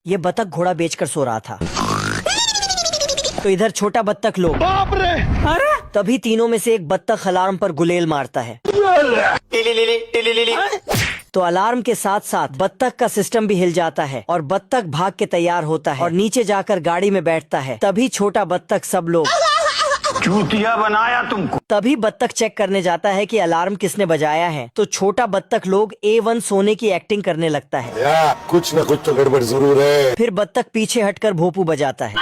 ये बतख घोड़ा बेचकर सो रहा था। तो इधर छोटा बत्तख लोग। बाप रे! अरे! तभी तीनों में से एक बत्तख अलार्म पर गुलेल मारता है। तो अलार्म के साथ साथ बत्तख का सिस्टम भी हिल जाता है और बत्तख भाग के तैयार होता है और नीचे जाकर गाड़ी में बैठता है। तभी छोटा बत्तख सब लोग चूतिया बनाया तुमको। तभी बत्तख चेक करने जाता है कि अलार्म किसने बजाया है। तो छोटा बत्तख लोग A1 सोने की एक्टिंग करने लगता है। कुछ न कुछ तो गड़बड़ जरूर है। फिर बत्तख पीछे हटकर भोंपू बजाता है।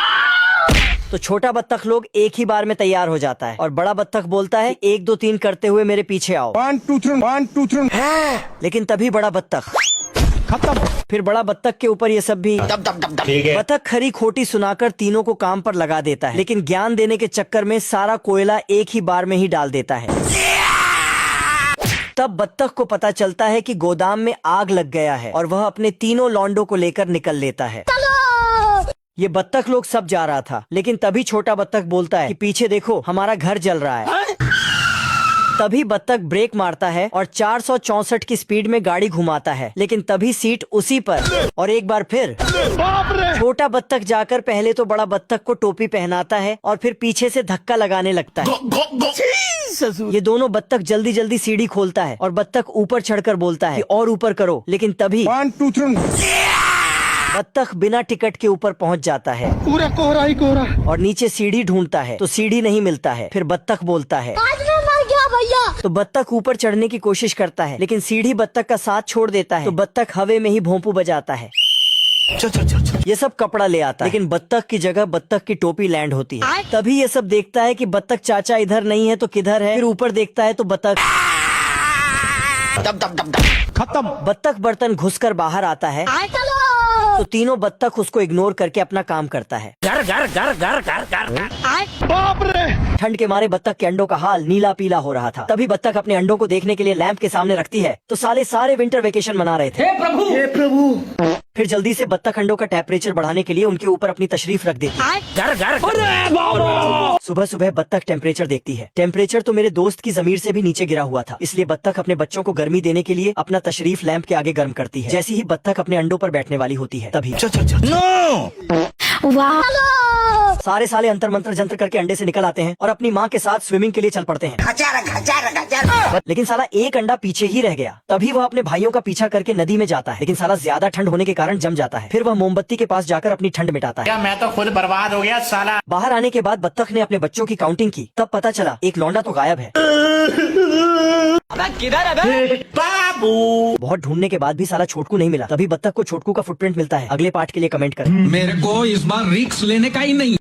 तो छोटा बत्तख लोग एक ही बार में तैयार हो जाता है और बड़ा बत्तख बोलता है 1 2 3 करते हुए मेरे पीछे आओ। 1 2 3 1 2 3। लेकिन तभी बड़ा बत्तख खत्म। फिर बड़ा बत्तख के ऊपर ये सब भी बत्तख खरी खोटी सुनाकर तीनों को काम पर लगा देता है, लेकिन ज्ञान देने के चक्कर में सारा कोयला एक ही बार में ही डाल देता है। तब बत्तख को पता चलता है कि गोदाम में आग लग गया है और वह अपने तीनों लौंडों को लेकर निकल लेता है। ये बत्तख लोग सब जा रहा था, लेकिन तभी छोटा बत्तख बोलता है कि पीछे देखो हमारा घर जल रहा है। तभी बत्तख ब्रेक मारता है और 464 की स्पीड में गाड़ी घुमाता है, लेकिन तभी सीट उसी पर और एक बार फिर छोटा बत्तख जाकर पहले तो बड़ा बत्तख को टोपी पहनाता है और फिर पीछे से धक्का लगाने लगता है। ये दोनों बत्तख जल्दी जल्दी सीढ़ी खोलता है और बत्तख ऊपर चढ़कर बोलता है कि और ऊपर करो, लेकिन तभी 1 2 3। बत्तख बिना टिकट के ऊपर पहुंच जाता है। पूरा कोहरा ही कोहरा। और नीचे सीढ़ी ढूंढता है तो सीढ़ी नहीं मिलता है। फिर बत्तख बोलता है तो बत्तख ऊपर चढ़ने की कोशिश करता है, लेकिन सीढ़ी बत्तख का साथ छोड़ देता है। तो बत्तख हवे में ही भोंपू बजाता है। ये सब कपड़ा ले आता है, लेकिन बत्तख की जगह बत्तख की टोपी लैंड होती है। तभी ये सब देखता है कि बत्तख चाचा इधर नहीं है तो किधर है। फिर ऊपर देखता है तो बत्तख खत्म। बत्तख बर्तन घुसकर बाहर आता है। तो तीनों बत्तख उसको इग्नोर करके अपना काम करता है। घर घर घर घर घर घर। बाप रे! ठंड के मारे बत्तख के अंडों का हाल नीला पीला हो रहा था। तभी बत्तख अपने अंडों को देखने के लिए लैंप के सामने रखती है तो सारे विंटर वेकेशन मना रहे थे। हे प्रभु! फिर जल्दी से बत्तख अंडों का टेम्परेचर बढ़ाने के लिए उनके ऊपर अपनी तशरीफ रख देती है। घर घर सुबह सुबह बत्तख टेम्परेचर देखती है। टेम्परेचर तो मेरे दोस्त की जमीर से भी नीचे गिरा हुआ था, इसलिए बत्तख अपने बच्चों को गर्मी देने के लिए अपना तशरीफ लैंप के आगे गर्म करती है। जैसे ही बत्तख अपने अंडों पर बैठने वाली होती है तभी साले अंतर मंत्र जंत्र करके अंडे से निकल आते हैं और अपनी माँ के साथ स्विमिंग के लिए चल पड़ते हैं। लेकिन साला एक अंडा पीछे ही रह गया। तभी वह अपने भाइयों का पीछा करके नदी में जाता है, लेकिन साला ज्यादा ठंड होने के कारण जम जाता है। फिर वह मोमबत्ती के पास जाकर अपनी ठंड मिटाता है। मैं तो खुद बर्बाद हो गया साला। बाहर आने के बाद बत्तख ने अपने बच्चों की काउंटिंग की। तब पता चला एक लौंडा तो गायब है। किधर है बाबू? बहुत ढूंढने के बाद भी साला छोटकू नहीं मिला। तभी बत्तख को छोटकू का फुटप्रिंट मिलता है। अगले पार्ट के लिए कमेंट करें। मेरे को इस बार रिस्क लेने का ही नहीं।